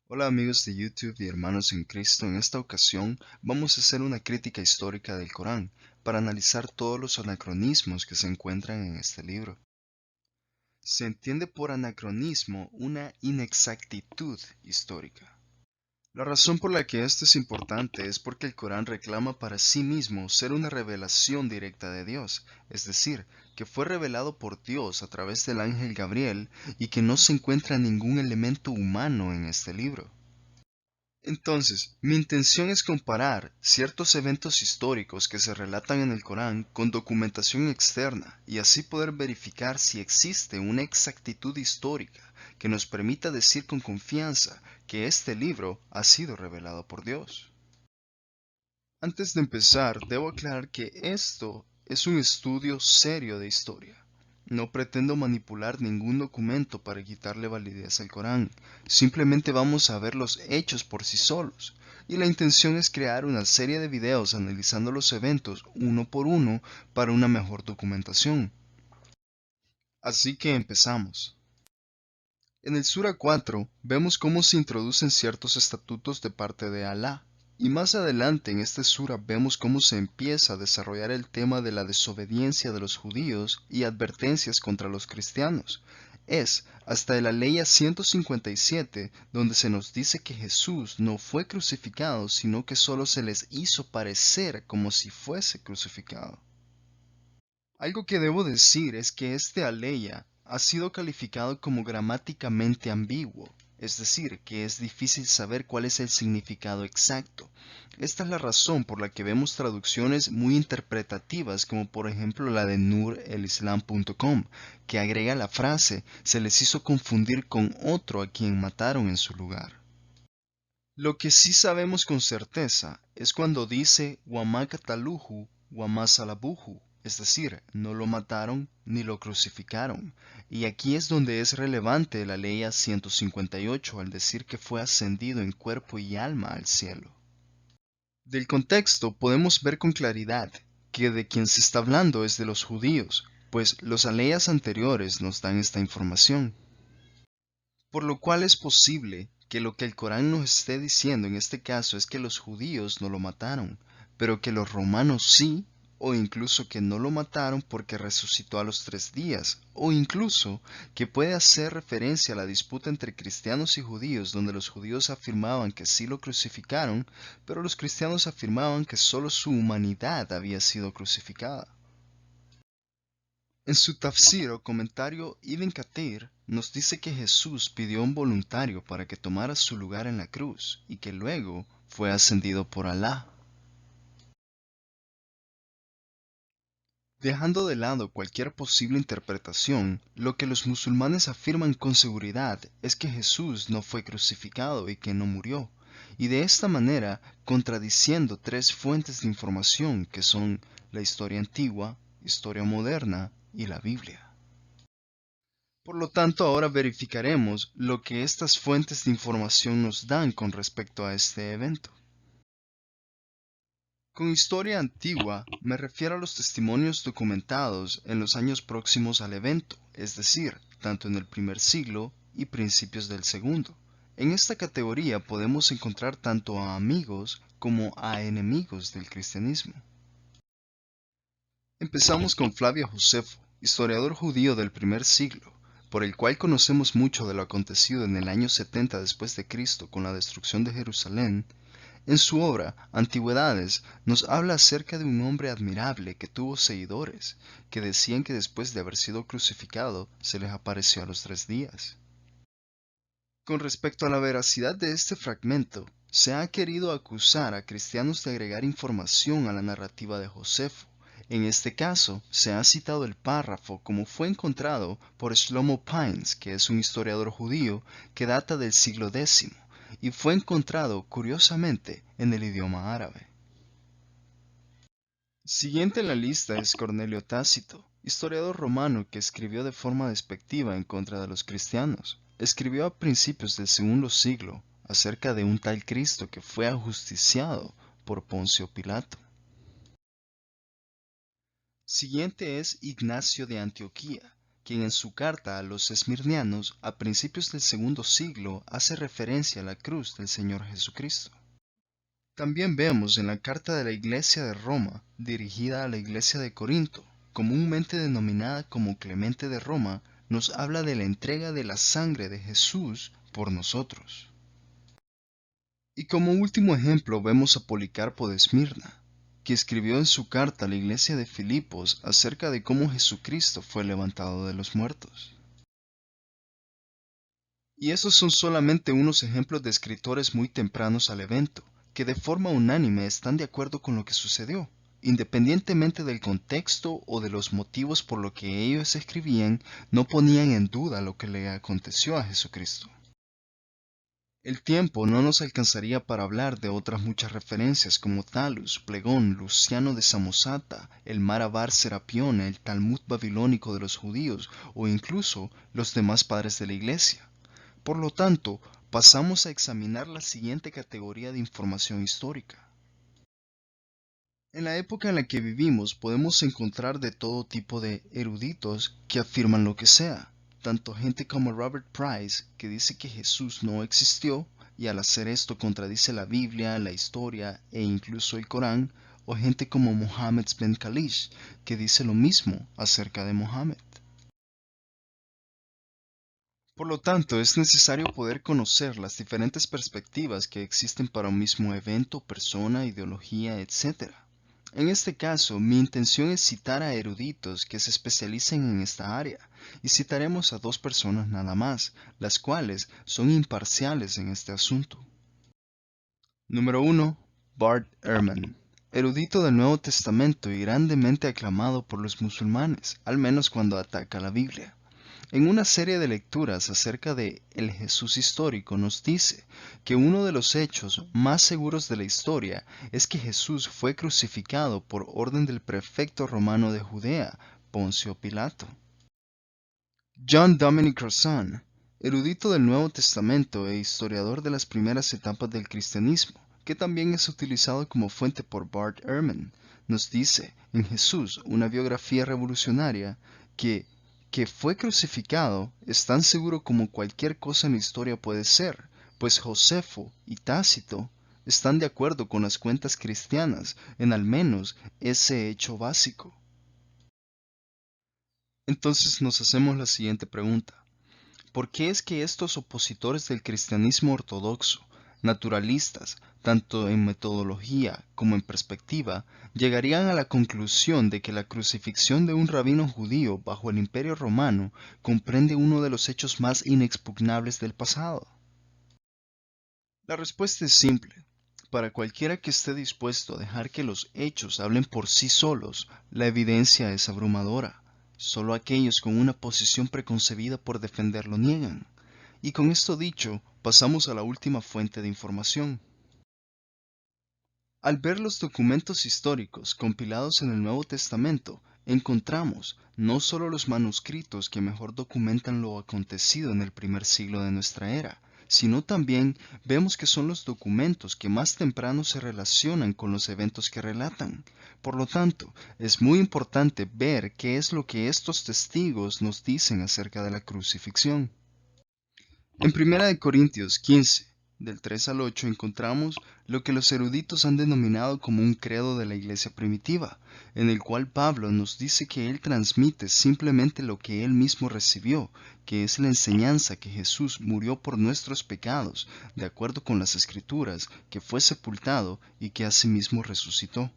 Hola amigos de YouTube y hermanos en Cristo. En esta ocasión vamos a hacer una crítica histórica del Corán para analizar todos los anacronismos que se encuentran en este libro. Se entiende por anacronismo una inexactitud histórica. La razón por la que esto es importante es porque el Corán reclama para sí mismo ser una revelación directa de Dios, es decir, que fue revelado por Dios a través del ángel Gabriel y que no se encuentra ningún elemento humano en este libro. Entonces, mi intención es comparar ciertos eventos históricos que se relatan en el Corán con documentación externa y así poder verificar si existe una exactitud histórica que nos permita decir con confianza que este libro ha sido revelado por Dios. Antes de empezar, debo aclarar que esto es un estudio serio de historia. No pretendo manipular ningún documento para quitarle validez al Corán. Simplemente vamos a ver los hechos por sí solos. Y la intención es crear una serie de videos analizando los eventos uno por uno para una mejor documentación. Así que empezamos. En el Sura 4 vemos cómo se introducen ciertos estatutos de parte de Alá, y más adelante en este Sura vemos cómo se empieza a desarrollar el tema de la desobediencia de los judíos y advertencias contra los cristianos. Es hasta el Aleya 157 donde se nos dice que Jesús no fue crucificado, sino que solo se les hizo parecer como si fuese crucificado. Algo que debo decir es que este aleya ha sido calificado como gramáticamente ambiguo, es decir, que es difícil saber cuál es el significado exacto. Esta es la razón por la que vemos traducciones muy interpretativas, como por ejemplo la de nurelislam.com, que agrega la frase "se les hizo confundir con otro a quien mataron en su lugar". Lo que sí sabemos con certeza es cuando dice Wamakataluhu Wamasalabuhu, es decir, no lo mataron ni lo crucificaron. Y aquí es donde es relevante la ley 158 al decir que fue ascendido en cuerpo y alma al cielo. Del contexto podemos ver con claridad que de quien se está hablando es de los judíos, pues los aleyas anteriores nos dan esta información. Por lo cual es posible que lo que el Corán nos esté diciendo en este caso es que los judíos no lo mataron, pero que los romanos sí, o incluso que no lo mataron porque resucitó a los 3 días, o incluso que puede hacer referencia a la disputa entre cristianos y judíos donde los judíos afirmaban que sí lo crucificaron, pero los cristianos afirmaban que solo su humanidad había sido crucificada. En su tafsir o comentario, Ibn Kathir nos dice que Jesús pidió un voluntario para que tomara su lugar en la cruz y que luego fue ascendido por Alá. Dejando de lado cualquier posible interpretación, lo que los musulmanes afirman con seguridad es que Jesús no fue crucificado y que no murió, y de esta manera contradiciendo tres fuentes de información que son la historia antigua, historia moderna y la Biblia. Por lo tanto, ahora verificaremos lo que estas fuentes de información nos dan con respecto a este evento. Con historia antigua me refiero a los testimonios documentados en los años próximos al evento, es decir, tanto en el primer siglo y principios del segundo. En esta categoría podemos encontrar tanto a amigos como a enemigos del cristianismo. Empezamos con Flavio Josefo, historiador judío del primer siglo, por el cual conocemos mucho de lo acontecido en el año 70 después de Cristo con la destrucción de Jerusalén. En su obra Antigüedades nos habla acerca de un hombre admirable que tuvo seguidores, que decían que después de haber sido crucificado se les apareció a los 3 días. Con respecto a la veracidad de este fragmento, se ha querido acusar a cristianos de agregar información a la narrativa de Josefo. En este caso, se ha citado el párrafo como fue encontrado por Shlomo Pines, que es un historiador judío que data del siglo X, y fue encontrado, curiosamente, en el idioma árabe. Siguiente en la lista es Cornelio Tácito, historiador romano que escribió de forma despectiva en contra de los cristianos. Escribió a principios del segundo siglo acerca de un tal Cristo que fue ajusticiado por Poncio Pilato. Siguiente es Ignacio de Antioquía, quien en su carta a los esmirnianos a principios del segundo siglo hace referencia a la cruz del Señor Jesucristo. También vemos en la carta de la Iglesia de Roma, dirigida a la Iglesia de Corinto, comúnmente denominada como Clemente de Roma, nos habla de la entrega de la sangre de Jesús por nosotros. Y como último ejemplo vemos a Policarpo de Esmirna, que escribió en su carta a la iglesia de Filipos acerca de cómo Jesucristo fue levantado de los muertos. Y esos son solamente unos ejemplos de escritores muy tempranos al evento, que de forma unánime están de acuerdo con lo que sucedió, independientemente del contexto o de los motivos por lo que ellos escribían, no ponían en duda lo que le aconteció a Jesucristo. El tiempo no nos alcanzaría para hablar de otras muchas referencias como Talus, Plegón, Luciano de Samosata, el Marabar Serapión, el Talmud babilónico de los judíos o incluso los demás padres de la Iglesia. Por lo tanto, pasamos a examinar la siguiente categoría de información histórica. En la época en la que vivimos podemos encontrar de todo tipo de eruditos que afirman lo que sea, tanto gente como Robert Price, que dice que Jesús no existió y al hacer esto contradice la Biblia, la historia e incluso el Corán, o gente como Mohammed Ben Kalish, que dice lo mismo acerca de Mohammed. Por lo tanto, es necesario poder conocer las diferentes perspectivas que existen para un mismo evento, persona, ideología, etc. En este caso, mi intención es citar a eruditos que se especialicen en esta área, y citaremos a dos personas nada más, las cuales son imparciales en este asunto. Número 1. Bart Ehrman, erudito del Nuevo Testamento y grandemente aclamado por los musulmanes, al menos cuando ataca la Biblia. En una serie de lecturas acerca de el Jesús histórico nos dice que uno de los hechos más seguros de la historia es que Jesús fue crucificado por orden del prefecto romano de Judea, Poncio Pilato. John Dominic Crossan, erudito del Nuevo Testamento e historiador de las primeras etapas del cristianismo, que también es utilizado como fuente por Bart Ehrman, nos dice en Jesús, una biografía revolucionaria, que fue crucificado es tan seguro como cualquier cosa en la historia puede ser, pues Josefo y Tácito están de acuerdo con las cuentas cristianas en al menos ese hecho básico. Entonces nos hacemos la siguiente pregunta. ¿Por qué es que estos opositores del cristianismo ortodoxo, naturalistas, tanto en metodología como en perspectiva, llegarían a la conclusión de que la crucifixión de un rabino judío bajo el Imperio Romano comprende uno de los hechos más inexpugnables del pasado? La respuesta es simple. Para cualquiera que esté dispuesto a dejar que los hechos hablen por sí solos, la evidencia es abrumadora. Solo aquellos con una posición preconcebida por defender lo niegan. Y con esto dicho, pasamos a la última fuente de información. Al ver los documentos históricos compilados en el Nuevo Testamento, encontramos no solo los manuscritos que mejor documentan lo acontecido en el primer siglo de nuestra era, sino también vemos que son los documentos que más temprano se relacionan con los eventos que relatan. Por lo tanto, es muy importante ver qué es lo que estos testigos nos dicen acerca de la crucifixión. En 1 Corintios 15, del 3 al 8, encontramos lo que los eruditos han denominado como un credo de la iglesia primitiva, en el cual Pablo nos dice que él transmite simplemente lo que él mismo recibió, que es la enseñanza que Jesús murió por nuestros pecados, de acuerdo con las Escrituras, que fue sepultado y que asimismo resucitó.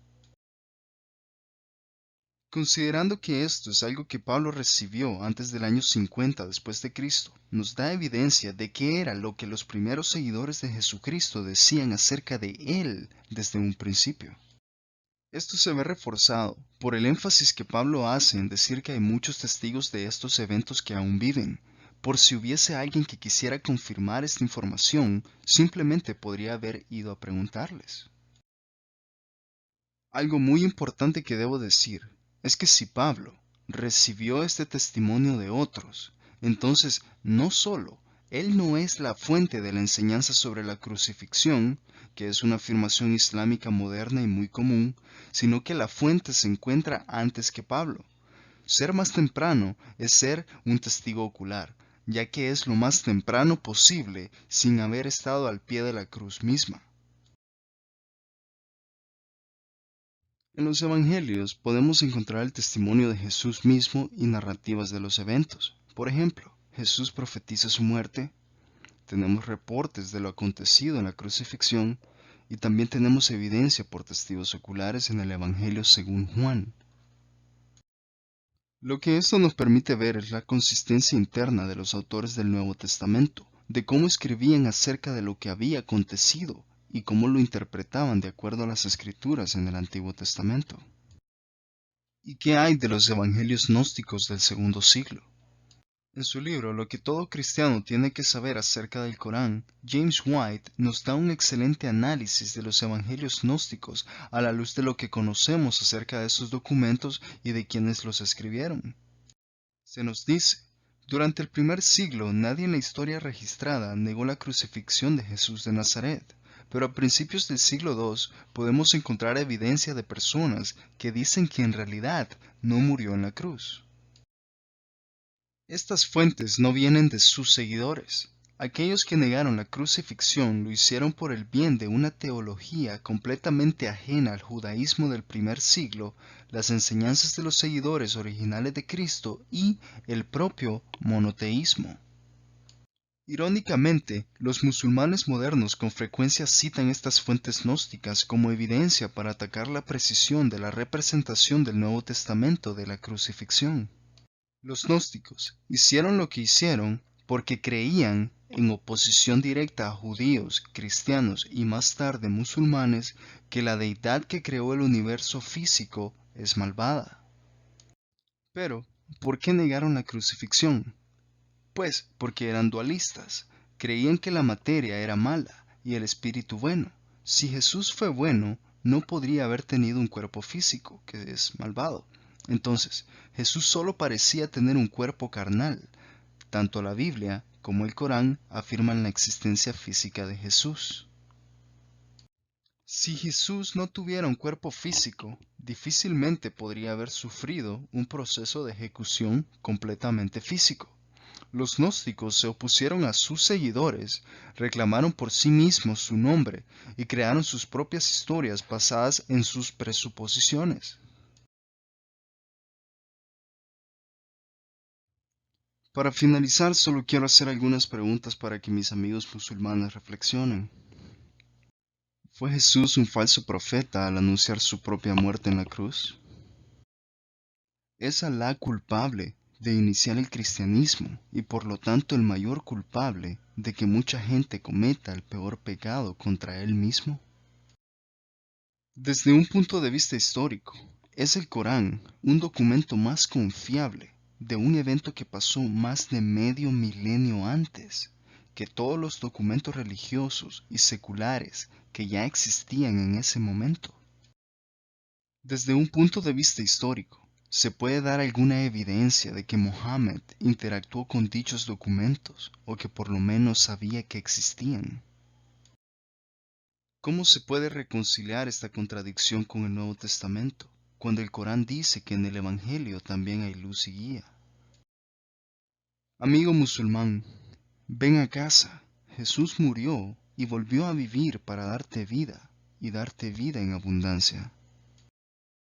Considerando que esto es algo que Pablo recibió antes del año 50 después de Cristo, nos da evidencia de qué era lo que los primeros seguidores de Jesucristo decían acerca de él desde un principio. Esto se ve reforzado por el énfasis que Pablo hace en decir que hay muchos testigos de estos eventos que aún viven. Por si hubiese alguien que quisiera confirmar esta información, simplemente podría haber ido a preguntarles. Algo muy importante que debo decir es que si Pablo recibió este testimonio de otros, entonces no solo él no es la fuente de la enseñanza sobre la crucifixión, que es una afirmación islámica moderna y muy común, sino que la fuente se encuentra antes que Pablo. Ser más temprano es ser un testigo ocular, ya que es lo más temprano posible sin haber estado al pie de la cruz misma. En los evangelios podemos encontrar el testimonio de Jesús mismo y narrativas de los eventos. Por ejemplo, Jesús profetiza su muerte, tenemos reportes de lo acontecido en la crucifixión y también tenemos evidencia por testigos oculares en el Evangelio según Juan. Lo que esto nos permite ver es la consistencia interna de los autores del Nuevo Testamento, de cómo escribían acerca de lo que había acontecido y cómo lo interpretaban de acuerdo a las escrituras en el Antiguo Testamento. ¿Y qué hay de los evangelios gnósticos del segundo siglo? En su libro Lo que todo cristiano tiene que saber acerca del Corán, James White nos da un excelente análisis de los evangelios gnósticos a la luz de lo que conocemos acerca de esos documentos y de quienes los escribieron. Se nos dice, durante el primer siglo nadie en la historia registrada negó la crucifixión de Jesús de Nazaret, pero a principios del siglo II podemos encontrar evidencia de personas que dicen que en realidad no murió en la cruz. Estas fuentes no vienen de sus seguidores. Aquellos que negaron la crucifixión lo hicieron por el bien de una teología completamente ajena al judaísmo del primer siglo, las enseñanzas de los seguidores originales de Cristo y el propio monoteísmo. Irónicamente, los musulmanes modernos con frecuencia citan estas fuentes gnósticas como evidencia para atacar la precisión de la representación del Nuevo Testamento de la crucifixión. Los gnósticos hicieron lo que hicieron porque creían, en oposición directa a judíos, cristianos y más tarde musulmanes, que la deidad que creó el universo físico es malvada. Pero, ¿por qué negaron la crucifixión? Pues porque eran dualistas, creían que la materia era mala y el espíritu bueno. Si Jesús fue bueno, no podría haber tenido un cuerpo físico, que es malvado. Entonces, Jesús solo parecía tener un cuerpo carnal. Tanto la Biblia como el Corán afirman la existencia física de Jesús. Si Jesús no tuviera un cuerpo físico, difícilmente podría haber sufrido un proceso de ejecución completamente físico. Los gnósticos se opusieron a sus seguidores, reclamaron por sí mismos su nombre y crearon sus propias historias basadas en sus presuposiciones. Para finalizar, solo quiero hacer algunas preguntas para que mis amigos musulmanes reflexionen. ¿Fue Jesús un falso profeta al anunciar su propia muerte en la cruz? ¿Es Alá culpable de iniciar el cristianismo y por lo tanto el mayor culpable de que mucha gente cometa el peor pecado contra él mismo? Desde un punto de vista histórico, ¿es el Corán un documento más confiable de un evento que pasó más de medio milenio antes que todos los documentos religiosos y seculares que ya existían en ese momento? Desde un punto de vista histórico, ¿se puede dar alguna evidencia de que Mohammed interactuó con dichos documentos o que por lo menos sabía que existían? ¿Cómo se puede reconciliar esta contradicción con el Nuevo Testamento, cuando el Corán dice que en el Evangelio también hay luz y guía? Amigo musulmán, ven a casa. Jesús murió y volvió a vivir para darte vida y darte vida en abundancia.